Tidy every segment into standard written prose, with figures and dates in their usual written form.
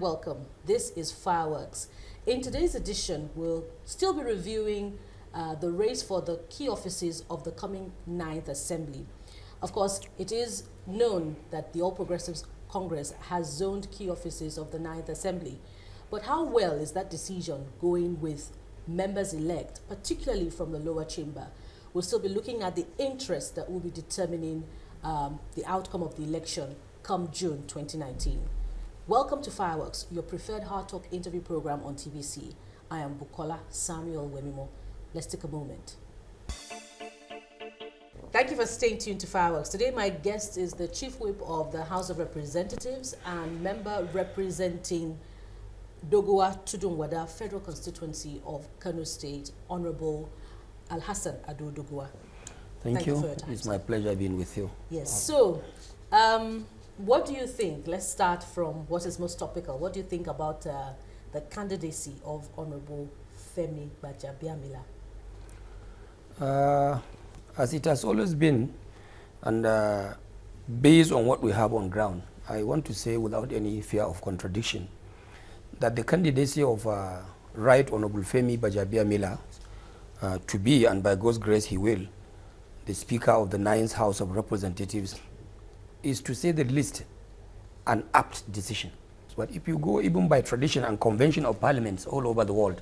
and welcome. This is Fireworks. In today's edition, we'll still be reviewing the race for the key offices of the coming 9th Assembly. Of course, it is known that the All Progressives Congress has zoned key offices of the 9th Assembly. But how well is that decision going with members-elect, particularly from the lower chamber? We'll still be looking at the interest that will be determining the outcome of the election come June 2019. Welcome to Fireworks, your preferred Hard Talk interview program on TVC. I am Bukola Samuel Wemimo. Let's take a moment. Thank you for staying tuned to Fireworks. Today my guest is the Chief Whip of the House of Representatives and member representing Doguwa Tudunwada Federal Constituency of Kano State, Honourable Ado Doguwa. Thank you for your time. It's my pleasure being with you. Yes. So, what do you think? Let's start from what is most topical. What do you think about the candidacy of Honourable Femi Gbajabiamila? As it has always been, and based on what we have on ground, I want to say without any fear of contradiction that the candidacy of Right Honourable Femi Gbajabiamila to be, and by God's grace he will, the Speaker of the 9th House of Representatives, is, to say the least, an apt decision. But if you go even by tradition and convention of parliaments all over the world,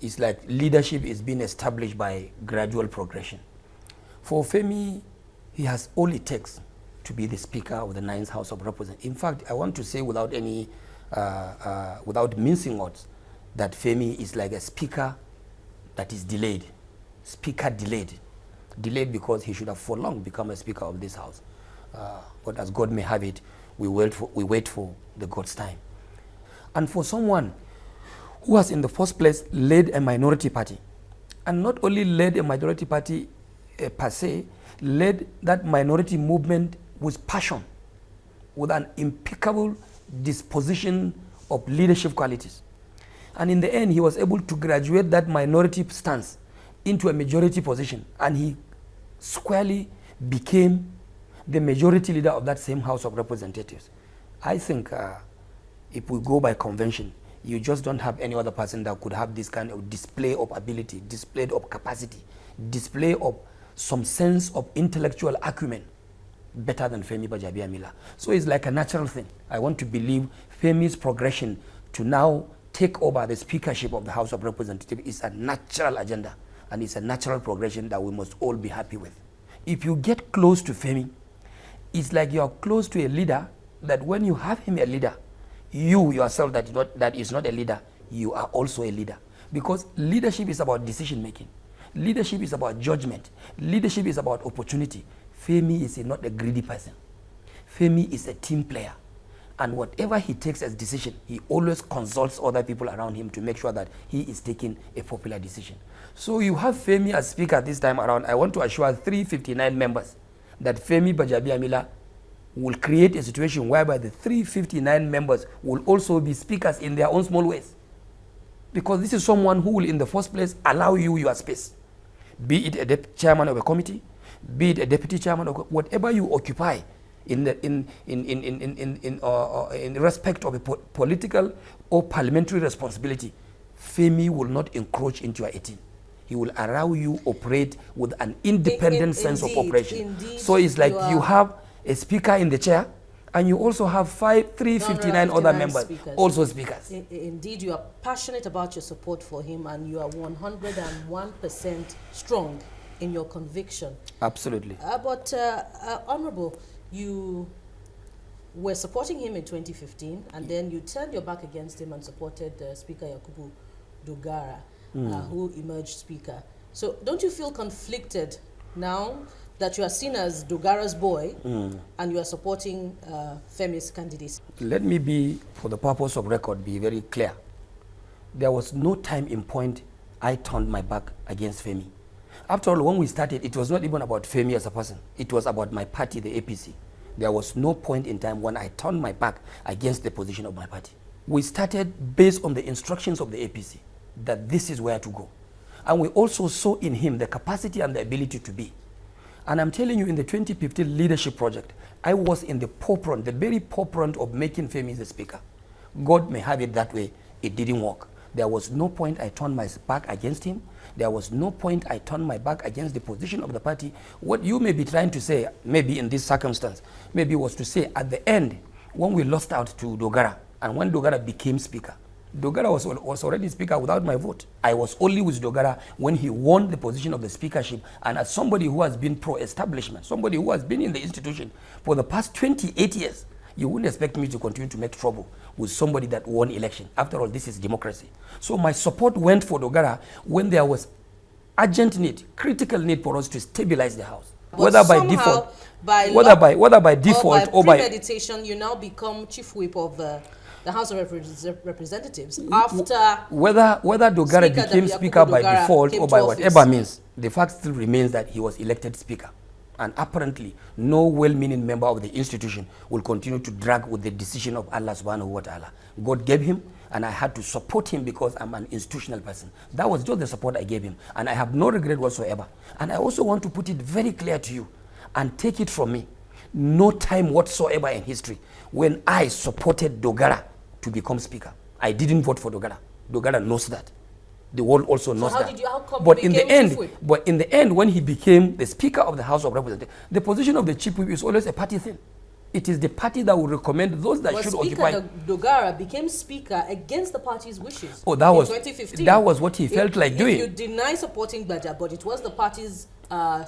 it's like leadership is being established by gradual progression. For Femi, he has all it takes to be the Speaker of the 9th House of Representatives. In fact, I want to say without any, without mincing words, that Femi is like a speaker that is delayed. Speaker delayed. Delayed because he should have for long become a Speaker of this House. But as God may have it, we wait for the God's time. And for someone who has in the first place led a minority party, and not only led a minority party per se, led that minority movement with passion, with an impeccable disposition of leadership qualities. And in the end, he was able to graduate that minority stance into a majority position, and he squarely became the majority leader of that same House of Representatives. I think if we go by convention, you just don't have any other person that could have this kind of display of ability, display of capacity, display of some sense of intellectual acumen better than Femi Gbajabiamila. So it's like a natural thing. I want to believe Femi's progression to now take over the speakership of the House of Representatives is a natural agenda, and it's a natural progression that we must all be happy with. If you get close to Femi, it's like you're close to a leader that when you have him a leader, you yourself that is not a leader, you are also a leader. Because leadership is about decision making. Leadership is about judgment. Leadership is about opportunity. Femi is not a greedy person. Femi is a team player. And whatever he takes as decision, he always consults other people around him to make sure that he is taking a popular decision. So you have Femi as Speaker this time around. I want to assure 359 members that Femi Gbajabiamila will create a situation whereby the 359 members will also be speakers in their own small ways. Because this is someone who will in the first place allow you your space. Be it a chairman of a committee, be it a deputy chairman, or whatever you occupy in respect of a political or parliamentary responsibility, Femi will not encroach into your 18. He will allow you operate with an independent sense of operation. So it's like you have a speaker in the chair, and you also have 359 other members, also speakers. Indeed, you are passionate about your support for him, and you are 101% strong in your conviction. Absolutely. But Honourable, you were supporting him in 2015, and then you turned your back against him and supported Speaker Yakubu Dogara, who emerged Speaker. So don't you feel conflicted now that you are seen as Dogara's boy and you are supporting Femi's candidacy? Let me be, for the purpose of record, be very clear. There was no time in point I turned my back against Femi. After all, when we started, it was not even about Femi as a person. It was about my party, the APC. There was no point in time when I turned my back against the position of my party. We started based on the instructions of the APC that this is where to go. And we also saw in him the capacity and the ability to be. And I'm telling you, in the 2015 leadership project, I was in the forefront, the very forefront of making Femi the speaker. God may have it that way. It didn't work. There was no point I turned my back against him. There was no point I turned my back against the position of the party. What you may be trying to say, maybe in this circumstance, maybe was to say at the end, when we lost out to Dogara, and when Dogara became speaker, Dogara was already speaker without my vote. I was only with Dogara when he won the position of the speakership, and as somebody who has been pro-establishment, somebody who has been in the institution for the past 28 years, you wouldn't expect me to continue to make trouble with somebody that won election. After all, this is democracy. So my support went for Dogara when there was urgent need, critical need for us to stabilize the house. But whether by default, whether by default or by premeditation, you now become chief whip of the House of Representatives after whether Dogara became speaker by default or by whatever means. The fact still remains that he was elected speaker. And apparently, no well-meaning member of the institution will continue to drag with the decision of Allah subhanahu wa ta'ala. God gave him, and I had to support him because I'm an institutional person. That was just the support I gave him, and I have no regret whatsoever. And I also want to put it very clear to you, and take it from me, no time whatsoever in history when I supported Dogara to become speaker. I didn't vote for Dogara. Dogara knows that. The world also knows that. But in the end, when he became the Speaker of the House of Representatives, the position of the Chief Whip is always a party thing. It is the party that will recommend those that should occupy. Dogara became Speaker against the party's wishes. Oh, that was 2015. That was what he felt like doing. You deny supporting Gbaja, but it was the party's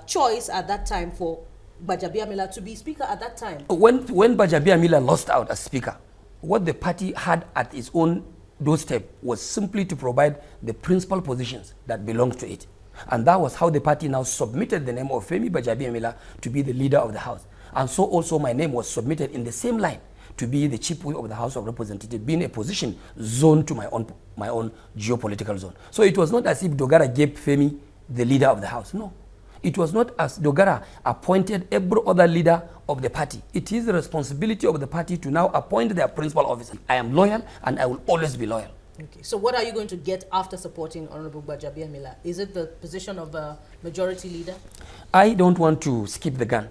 choice at that time for Gbajabiamila to be Speaker at that time. When Gbajabiamila lost out as Speaker, what the party had at its own doorstep was simply to provide the principal positions that belonged to it. And that was how the party now submitted the name of Femi Gbajabiamila to be the leader of the House. And so also my name was submitted in the same line to be the chief whip of the House of Representatives, being a position zoned to my own geopolitical zone. So it was not as if Dogara gave Femi the leader of the House. No. It was not as Dogara appointed every other leader of the party. It is the responsibility of the party to now appoint their principal officer. I am loyal and I will always be loyal. Okay. So what are you going to get after supporting Honourable Gbajabiamila? Is it the position of a majority leader? I don't want to skip the gun.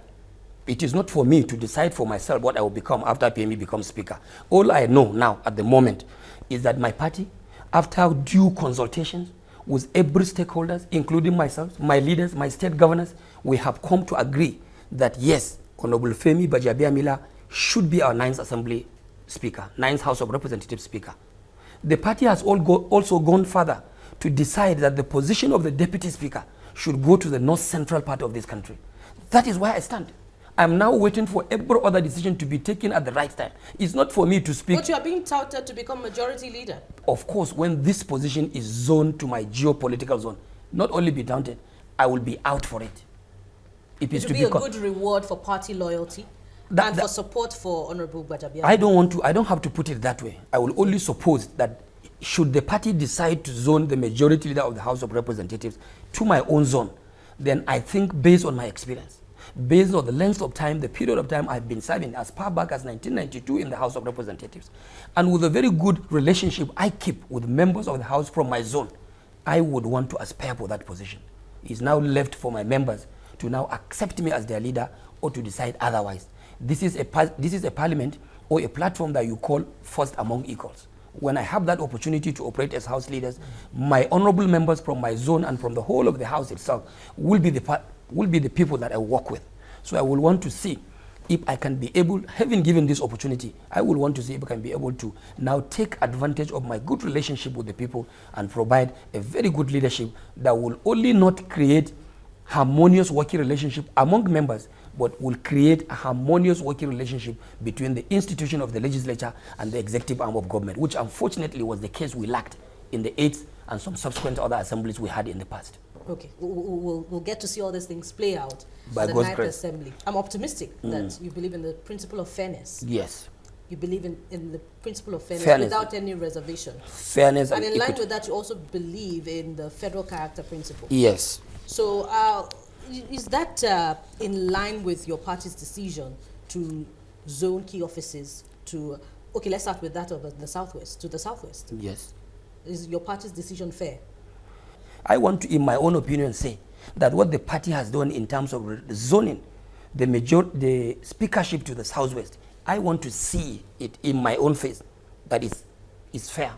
It is not for me to decide for myself what I will become after PME becomes speaker. All I know now at the moment is that my party, after due consultations with every stakeholders, including myself, my leaders, my state governors, we have come to agree that yes, Honourable Femi Gbajabiamila should be our 9th Assembly Speaker, 9th House of Representatives Speaker. The party has also gone further to decide that the position of the Deputy Speaker should go to the north central part of this country. That is where I stand. I'm now waiting for every other decision to be taken at the right time. It's not for me to speak. But you are being touted to become majority leader. Of course, when this position is zoned to my geopolitical zone, not only be taunted, I will be out for it. It will be a good reward for party loyalty and for support for Honourable Gbajabiamila. I don't have to put it that way. I will only suppose that should the party decide to zone the majority leader of the House of Representatives to my own zone, then I think based on my experience, based on the length of time, the period of time I've been serving as far back as 1992 in the House of Representatives, and with a very good relationship I keep with members of the House from my zone, I would want to aspire for that position. It's now left for my members to now accept me as their leader or to decide otherwise. This is a parliament or a platform that you call first among equals. When I have that opportunity to operate as House leaders, my honorable members from my zone and from the whole of the House itself will be the people that I work with. So I will want to see if I can be able, having given this opportunity, I will want to see if I can be able to now take advantage of my good relationship with the people and provide a very good leadership that will only not create harmonious working relationship among members, but will create a harmonious working relationship between the institution of the legislature and the executive arm of government, which unfortunately was the case we lacked in the 8th and some subsequent other assemblies we had in the past. Okay, we'll get to see all these things play out by at the God's 9th grace. Assembly. I'm optimistic that you believe in the principle of fairness. Yes. You believe in the principle of fairness without any reservation. Fairness and in line with that, you also believe in the federal character principle. Yes. So is that in line with your party's decision to zone key offices to, okay, let's start with that of the southwest, to the southwest? Yes. Is your party's decision fair? I want to, in my own opinion, say that what the party has done in terms of zoning the speakership to the southwest, I want to see it in my own face that is fair,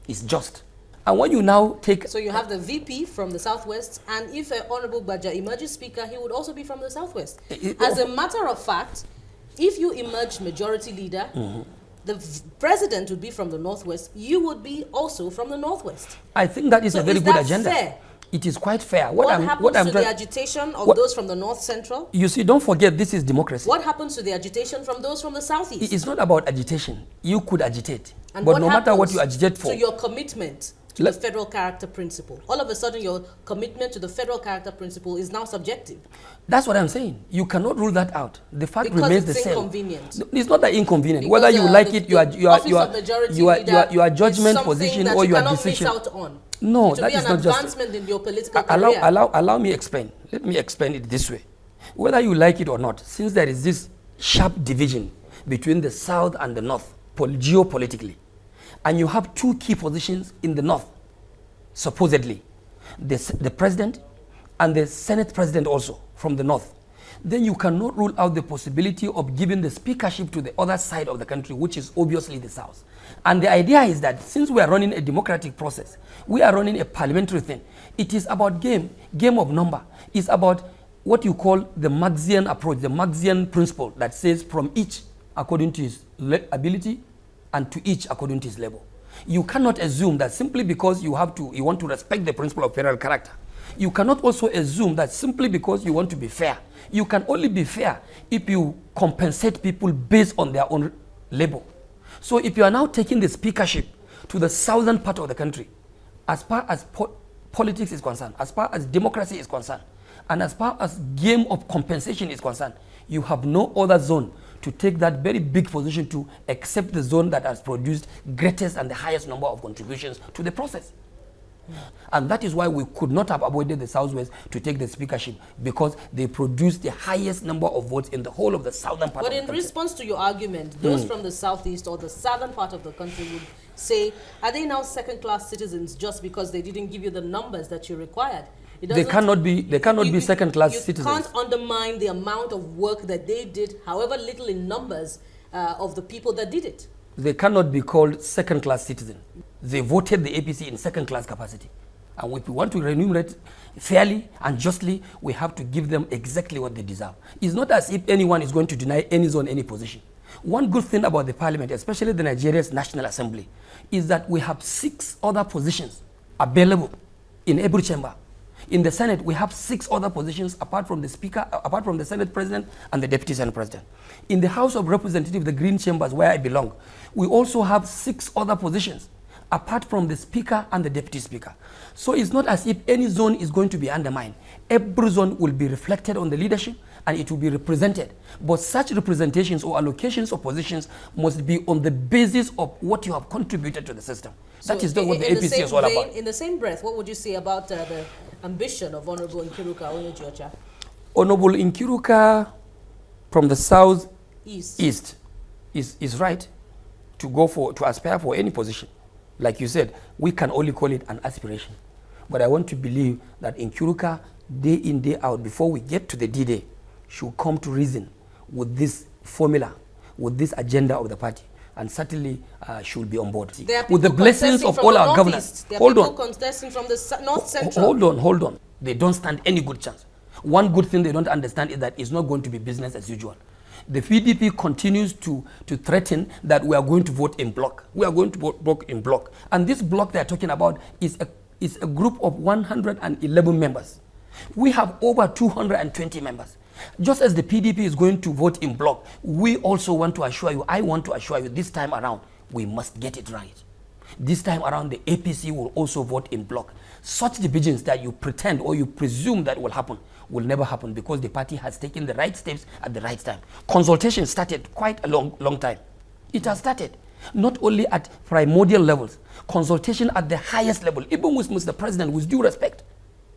is just. And when you now take... So you have the VP from the Southwest, and if Honourable Gbaja emerges Speaker, he would also be from the Southwest. As a matter of fact, if you emerge Majority Leader, the President would be from the Northwest, you would be also from the Northwest. I think that is a very good agenda. Fair? It is quite fair. What happens to the agitation of those from the North Central? You see, don't forget, this is democracy. What happens to the agitation from those from the Southeast? It's not about agitation. You could agitate. And but no matter what you agitate for... to your commitment to the federal character principle. All of a sudden, your commitment to the federal character principle is now subjective. That's what I'm saying. You cannot rule that out. The fact remains the same. Inconvenient. It's not that inconvenient. Because whether you like it, your judgment position or your decision. Miss out on. No, that is not just... advancement in your political career. Allow me explain. Let me explain it this way. Whether you like it or not, since there is this sharp division between the South and the North, geopolitically, and you have two key positions in the North, supposedly, the President and the Senate President also from the North, then you cannot rule out the possibility of giving the speakership to the other side of the country, which is obviously the South. And the idea is that since we are running a democratic process, we are running a parliamentary thing, it is about game of number. It's about what you call the Marxian approach, the Marxian principle that says from each according to his ability and to each according to his level. You cannot assume that simply because you want to respect the principle of federal character. You cannot also assume that simply because you want to be fair. You can only be fair if you compensate people based on their own label. So if you are now taking the speakership to the southern part of the country, as far as politics is concerned, as far as democracy is concerned, and as far as game of compensation is concerned, you have no other zone to take that very big position to, except the zone that has produced greatest and the highest number of contributions to the process. And that is why we could not have avoided the Southwest to take the speakership, because they produced the highest number of votes in the whole of the southern part of the country. But in response to your argument, those from the Southeast or the southern part of the country would say, are they now second-class citizens just because they didn't give you the numbers that you required? They cannot be second-class citizens. You can't undermine the amount of work that they did, however little in numbers, of the people that did it. They cannot be called second-class citizens. They voted the APC in second-class capacity. And if we want to remunerate fairly and justly, we have to give them exactly what they deserve. It's not as if anyone is going to deny any zone any position. One good thing about the parliament, especially the Nigeria's National Assembly, is that we have 6 other positions available in every chamber. In the Senate, we have 6 other positions apart from the Speaker, apart from the Senate President and the Deputy Senate President. In the House of Representatives, the Green Chambers, where I belong, we also have 6 other positions apart from the Speaker and the Deputy Speaker. So it's not as if any zone is going to be undermined. Every zone will be reflected on the leadership and it will be represented. But such representations or allocations of positions must be on the basis of what you have contributed to the system. So that is not what the APC is all about. In the same breath, what would you say about the ambition of Honourable Nkiruka Onyeji-Ocha? Honourable Nkiruka from the South East is right to aspire for any position. Like you said, we can only call it an aspiration. But I want to believe that Nkiruka, day in, day out, before we get to the D-Day, should come to reason with this formula, with this agenda of the party, and certainly should be on board. With the blessings of all our governors. Hold on. Contesting from the North Central. Hold on. They don't stand any good chance. One good thing they don't understand is that it's not going to be business as usual. The PDP continues to threaten that we are going to vote in block. We are going to vote in block. And this block they are talking about is a group of 111 members. We have over 220 members. Just as the PDP is going to vote in block, we also want to assure you, I want to assure you, this time around, we must get it right. This time around, the APC will also vote in block. Such divisions that you pretend or you presume that will happen will never happen, because the party has taken the right steps at the right time. Consultation started quite a long time. It has started. Not only at primordial levels, consultation at the highest level, even with Mr. President, with due respect.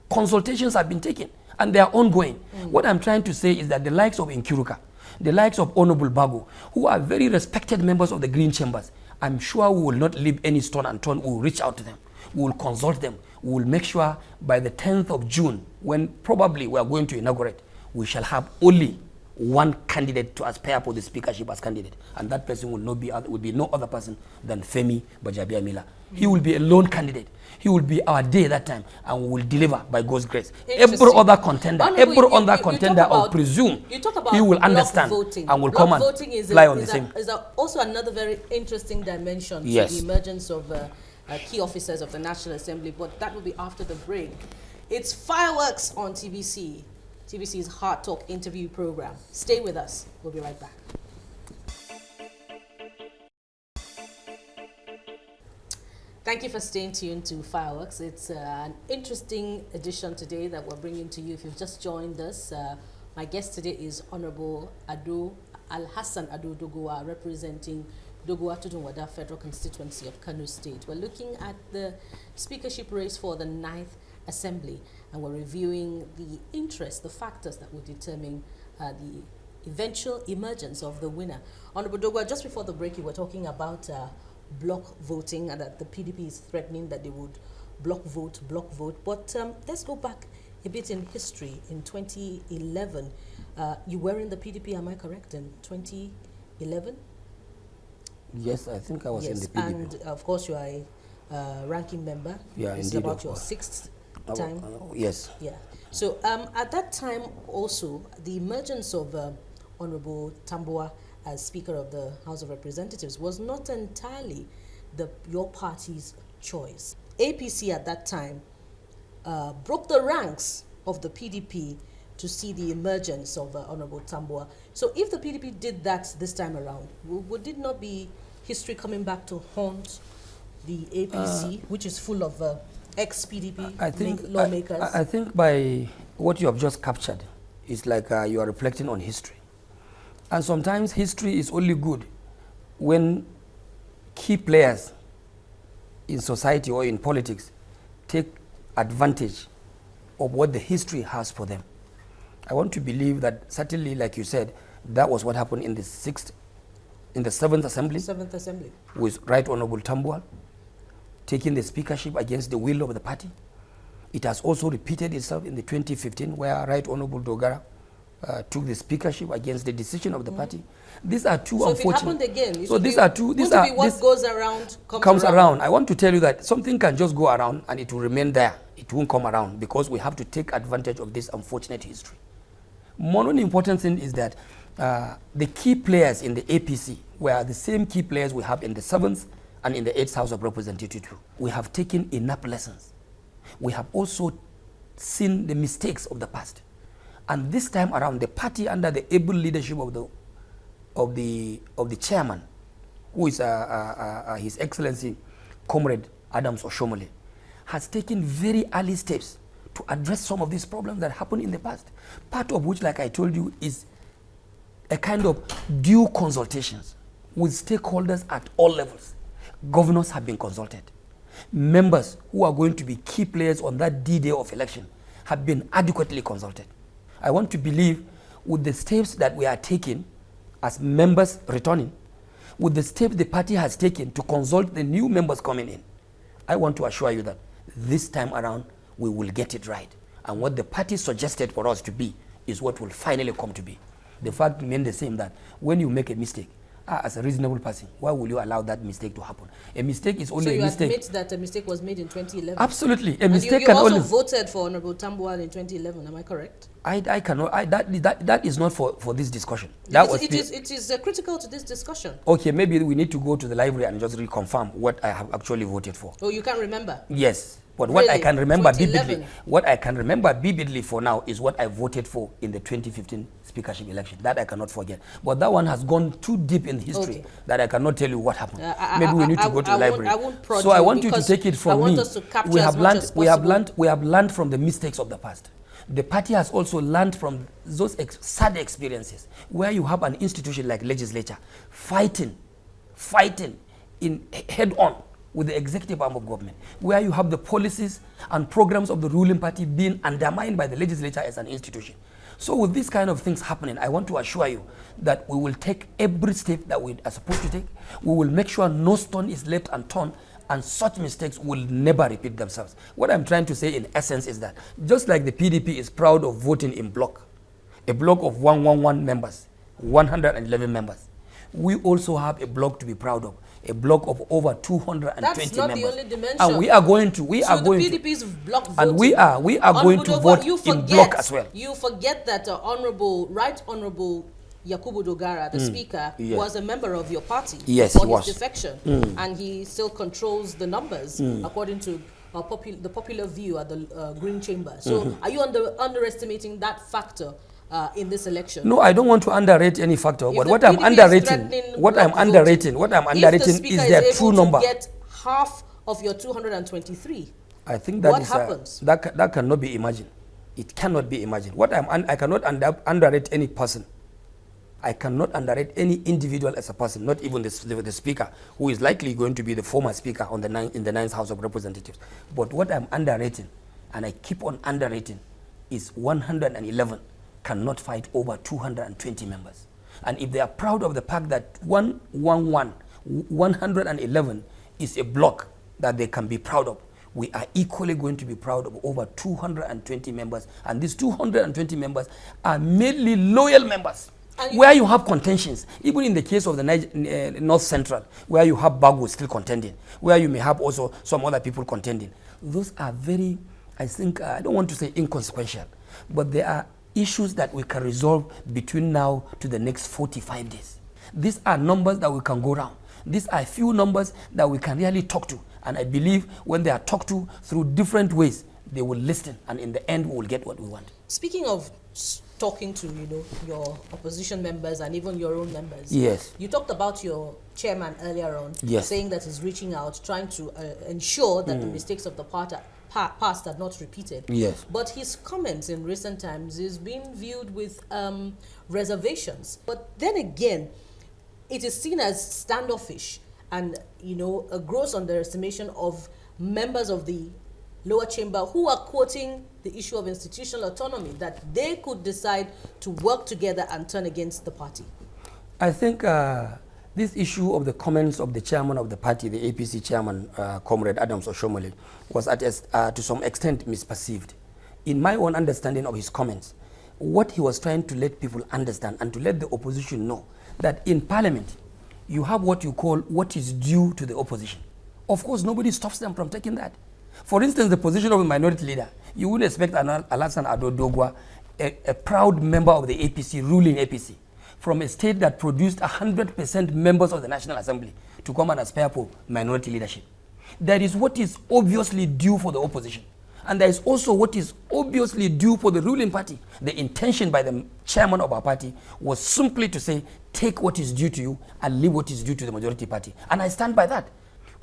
Consultations have been taken and they are ongoing. What I'm trying to say is that the likes of Nkiruka, the likes of Honourable Bago, who are very respected members of the Green Chambers, I'm sure we will not leave any stone unturned. We will reach out to them. We will consult them. We will make sure by the 10th of June, when probably we are going to inaugurate, we shall have only one candidate to aspire for the speakership as candidate, and that person will be no other person than Femi Gbajabiamila. He will be a lone candidate. He will be our day that time, and we will deliver by God's grace. Every other contender, I will presume he will understand voting. and will come and fly on the same. Is also another very interesting dimension to Yes. the emergence of key officers of the National Assembly, but that will be after the break. It's Fireworks on TVC. TVC's Hard Talk interview program. Stay with us. We'll be right back. Thank you for staying tuned to Fireworks. It's an interesting edition today that we're bringing to you. If you've just joined us, my guest today is Honourable Ado Doguwa, representing Doguwa Tudunwada Federal Constituency of Kano State. We're looking at the speakership race for the 9th Assembly, and we're reviewing the factors that will determine the eventual emergence of the winner. Honourable Doguwa, just before the break, you were talking about block voting and that the PDP is threatening that they would block vote. But let's go back a bit in history. In 2011, you were in the PDP, am I correct, in 2011? Yes, I think I was in the PDP. And of course, you are a ranking member. Yeah, this indeed. Is about your 6th time. Yes. Yeah. So at that time also, the emergence of Honourable Tambuwa as Speaker of the House of Representatives was not entirely your party's choice. APC at that time broke the ranks of the PDP to see the emergence of Honourable Tambuwa. So if the PDP did that this time around, would it not be history coming back to haunt the APC, which is full of ex-PDP lawmakers? I think by what you have just captured, it's like you are reflecting on history. And sometimes history is only good when key players in society or in politics take advantage of what the history has for them. I want to believe that certainly, like you said, that was what happened in the 7th Assembly. 7th Assembly. With Right Honourable Tambuwa taking the speakership against the will of the party. It has also repeated itself in the 2015, where Right Honourable Dogara took the speakership against the decision of the party. These are two unfortunate. So if it happened again, so these are two. These are what goes around comes around. I want to tell you that something can just go around and it will remain there. It won't come around because we have to take advantage of this unfortunate history. One important thing is that the key players in the APC were the same key players we have in the 7th and in the 8th House of Representatives. We have taken enough lessons. We have also seen the mistakes of the past. And this time around, the party under the able leadership of the chairman, who is His Excellency Comrade Adams Oshomole, has taken very early steps to address some of these problems that happened in the past. Part of which, like I told you, is a kind of due consultations with stakeholders at all levels. Governors have been consulted. Members who are going to be key players on that D-Day of election have been adequately consulted. I want to believe with the steps that we are taking as members returning, with the steps the party has taken to consult the new members coming in, I want to assure you that this time around we will get it right. And what the party suggested for us to be is what will finally come to be. The fact remains the same, that when you make a mistake, as a reasonable person, why will you allow that mistake to happen? A mistake is only a mistake. So you admit that a mistake was made in 2011? Absolutely. A mistake can only... You also voted for Honourable Tambuwa in 2011, am I correct? I cannot, that is not for this discussion. It is critical to this discussion. Okay, maybe we need to go to the library and just reconfirm what I have actually voted for. Oh, you can't remember? Yes. But really? What I can remember vividly for now is what I voted for in the 2015 speakership election. That I cannot forget. But that one has gone too deep in history that I cannot tell you what happened. Maybe we need to go to the library. So I want you to take it from me. We have learned from the mistakes of the past. The party has also learned from those sad experiences where you have an institution like legislature fighting in head-on with the executive arm of government, where you have the policies and programs of the ruling party being undermined by the legislature as an institution. So with these kind of things happening, I want to assure you that we will take every step that we are supposed to take. We will make sure no stone is left unturned, and such mistakes will never repeat themselves. What I'm trying to say in essence is that just like the PDP is proud of voting in bloc, a block of 111 members, 111 members. We also have a block to be proud of, a block of over 220 That's not members. the only dimension. And we are going to, the PDP's block voting. And we are going to vote in block as well. You forget that Honourable Yakubu Dogara, the Speaker, was a member of your party before his defection. And he still controls the numbers according to the popular view at the Green Chamber. So are you underestimating that factor in this election? No, I don't want to underrate any factor. But what I'm underrating is their true number. Get half of your 223. I think that what happens? That cannot be imagined. It cannot be imagined. I cannot underrate any person. I cannot underrate any individual as a person, not even the Speaker, who is likely going to be the former Speaker in the 9th House of Representatives. But what I'm underrating, and I keep on underrating, is 111 cannot fight over 220 members. And if they are proud of the fact that 111 is a block that they can be proud of, we are equally going to be proud of over 220 members. And these 220 members are mainly loyal members. Where you have contentions, even in the case of the North Central, where you have Bagu still contending, where you may have also some other people contending, those are very, I think, I don't want to say inconsequential, but they are issues that we can resolve between now to the next 45 days. These are numbers that we can go around. These are few numbers that we can really talk to. And I believe when they are talked to through different ways, they will listen, and in the end, we will get what we want. Speaking of talking to your opposition members and even your own members. Yes. You talked about your chairman earlier on, saying that he's reaching out, trying to ensure that the mistakes of the past are not repeated. Yes. But his comments in recent times is being viewed with reservations. But then again, it is seen as standoffish and a gross underestimation of members of the lower chamber who are quoting the issue of institutional autonomy, that they could decide to work together and turn against the party. I think this issue of the comments of the chairman of the party, the APC chairman, Comrade Adams Oshomole, was to some extent misperceived. In my own understanding of his comments, what he was trying to let people understand and to let the opposition know that in parliament, you have what you call what is due to the opposition. Of course, nobody stops them from taking that. For instance, the position of a minority leader, you wouldn't expect Alassane Ado Doguwa, a proud member of the APC, ruling APC, from a state that produced 100% members of the National Assembly, to come and aspire for minority leadership. There is what is obviously due for the opposition. And there is also what is obviously due for the ruling party. The intention by the chairman of our party was simply to say, take what is due to you and leave what is due to the majority party. And I stand by that.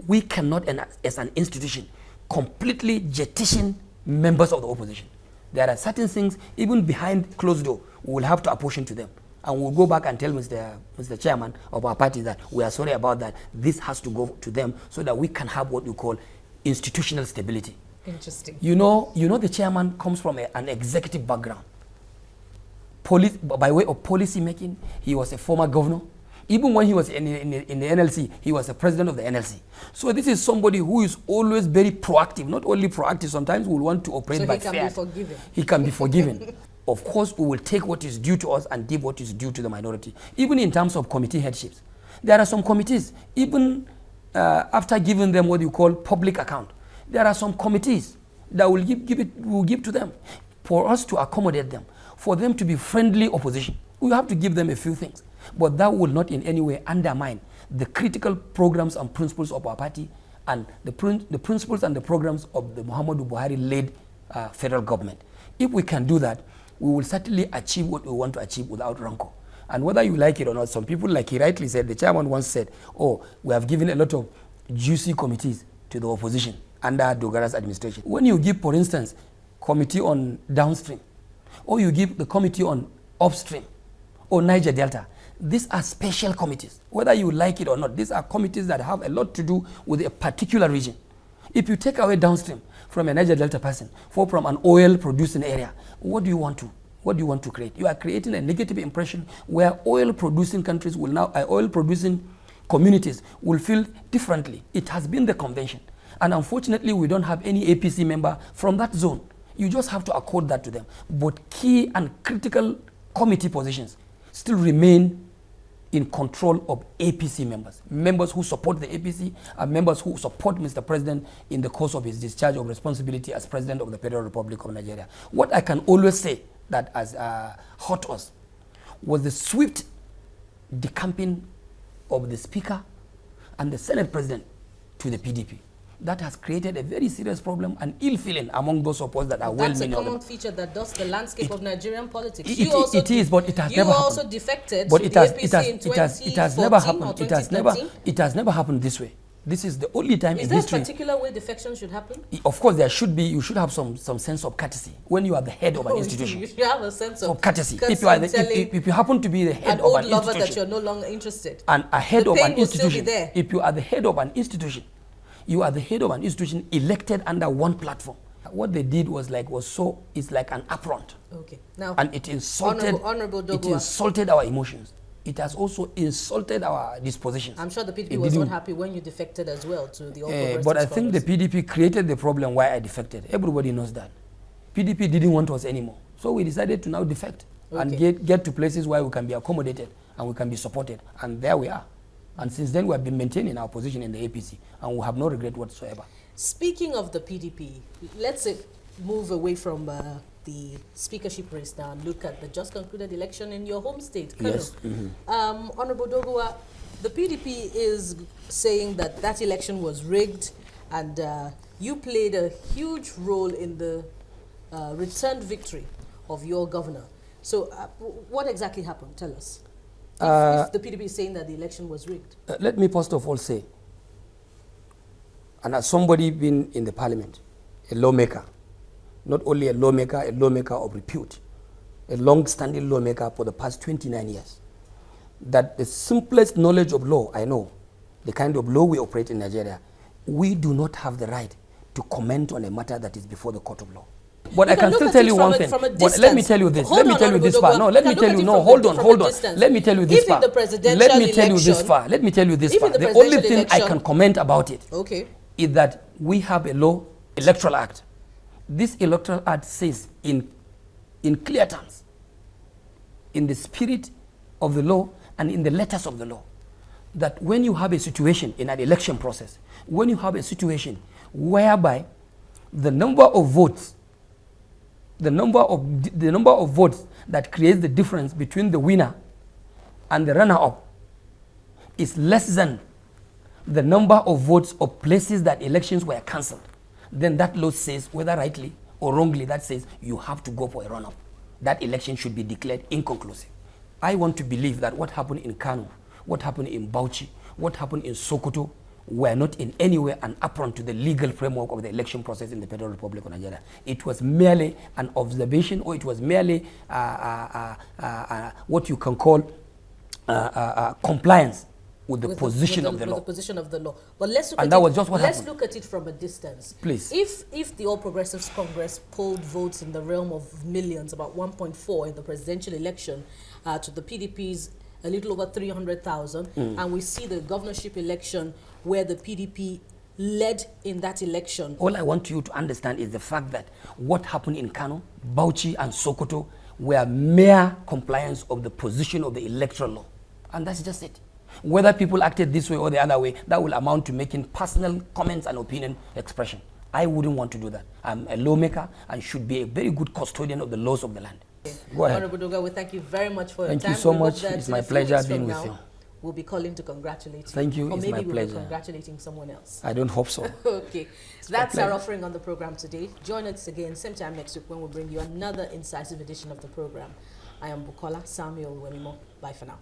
We cannot, as an institution, completely jettison members of the opposition. There are certain things, even behind closed door, we will have to apportion to them. And we'll go back and tell Mr. Chairman of our party that we are sorry about that. This has to go to them so that we can have what we call institutional stability. Interesting. You know the chairman comes from an executive background. By way of policy making, he was a former governor. Even when he was in the NLC, he was the president of the NLC. So this is somebody who is always very proactive. Not only proactive, sometimes we will want to operate by fear. So he can be forgiven. He can be forgiven. Of course, we will take what is due to us and give what is due to the minority. Even in terms of committee headships. There are some committees, even after giving them what you call public account, there are some committees that will give to them for us to accommodate them, for them to be friendly opposition. We have to give them a few things. But that will not in any way undermine the critical programs and principles of our party and the principles and the programs of the Muhammadu Buhari-led federal government. If we can do that, we will certainly achieve what we want to achieve without rancor. And whether you like it or not, some people, like he rightly said, the chairman once said, oh, we have given a lot of juicy committees to the opposition under Dogara's administration. When you give, for instance, committee on downstream, or you give the committee on upstream, or Niger Delta, these are special committees. Whether you like it or not, these are committees that have a lot to do with a particular region. If you take away downstream from a Niger Delta person, from an oil producing area, what do you want to create? You are creating a negative impression where oil producing countries will now, oil producing communities will feel differently. It has been the convention. And unfortunately, we don't have any APC member from that zone. You just have to accord that to them. But key and critical committee positions still remain in control of APC members. Members who support the APC and members who support Mr. President in the course of his discharge of responsibility as President of the Federal Republic of Nigeria. What I can always say that has hurt us was the swift decamping of the Speaker and the Senate President to the PDP. That has created a very serious problem and ill feeling among those of us that are well-meaning. That's a common feature that does the landscape of Nigerian politics. It is, but it has never happened. You also defected to the APC in 2014 it has never happened. or 2013? It has never happened this way. This is the only time in history. Is there a particular way defection should happen? Of course, there should be. You should have some sense of courtesy when you are the head of an institution. You should have a sense of courtesy. If you happen to be the head of an institution, an old lover that you're no longer interested, and a head of an institution, there. If you are the head of an institution, you are the head of an institution elected under one platform. What they did was like it's like an affront. Okay. Now, and it insulted Honourable Doguwa. It insulted our emotions. It has also insulted our dispositions. I'm sure the PDP was not happy when you defected as well to the All Progressives But I think the PDP created the problem why I defected. Everybody knows that. PDP didn't want us anymore. So we decided to now defect and get to places where we can be accommodated and we can be supported. And there we are. And since then we have been maintaining our position in the APC and we have no regret whatsoever. Speaking of the PDP, let's move away from the speakership race now and look at the just concluded election in your home state, Kano. Yes. Honourable Doguwa, the PDP is saying that that election was rigged and you played a huge role in the returned victory of your governor. So what exactly happened? Tell us. If the PDP is saying that the election was rigged. Let me first of all say, and as somebody been in the parliament, a lawmaker, not only a lawmaker of repute, a long-standing lawmaker for the past 29 years, that the simplest knowledge of law I know, the kind of law we operate in Nigeria, we do not have the right to comment on a matter that is before the court of law. But I can still tell you one thing. But let me tell you this. Let me tell you this far. No, let me tell you. No, hold on. Let me tell you this far. Let me tell you this far. Let me tell you this far. The only thing I can comment about it is that we have a law, Electoral Act. This Electoral Act says in clear terms, in the spirit of the law and in the letters of the law, that when you have a situation in an election process, when you have a situation whereby the number of votes that creates the difference between the winner and the runner-up is less than the number of votes of places that elections were cancelled, then that law says, whether rightly or wrongly, that says you have to go for a run-up. That election should be declared inconclusive. I want to believe that what happened in Kano, what happened in Bauchi, what happened in Sokoto were not in any way an affront to the legal framework of the election process in the Federal Republic of Nigeria. It was merely an observation, or it was merely what you can call compliance with the position of the law. The position of the law. But let's look look at it from a distance. Please. If the All Progressives Congress polled votes in the realm of millions, about 1.4 in the presidential election, to the PDP's a little over 300,000, and we see the governorship election where the PDP led in that election. All I want you to understand is the fact that what happened in Kano, Bauchi, and Sokoto were mere compliance of the position of the electoral law. And that's just it. Whether people acted this way or the other way, that will amount to making personal comments and opinion expression. I wouldn't want to do that. I'm a lawmaker and should be a very good custodian of the laws of the land. Go ahead. Honourable Doguwa, we thank you very much for your time. Thank you so much. It's my pleasure being with you. We'll be calling to congratulate you. Thank you. Or it's maybe my pleasure. We'll be congratulating someone else. I don't hope so. Okay. That's our offering on the program today. Join us again same time next week when we'll bring you another incisive edition of the program. I am Bukola Samuel Wenimo. Bye for now.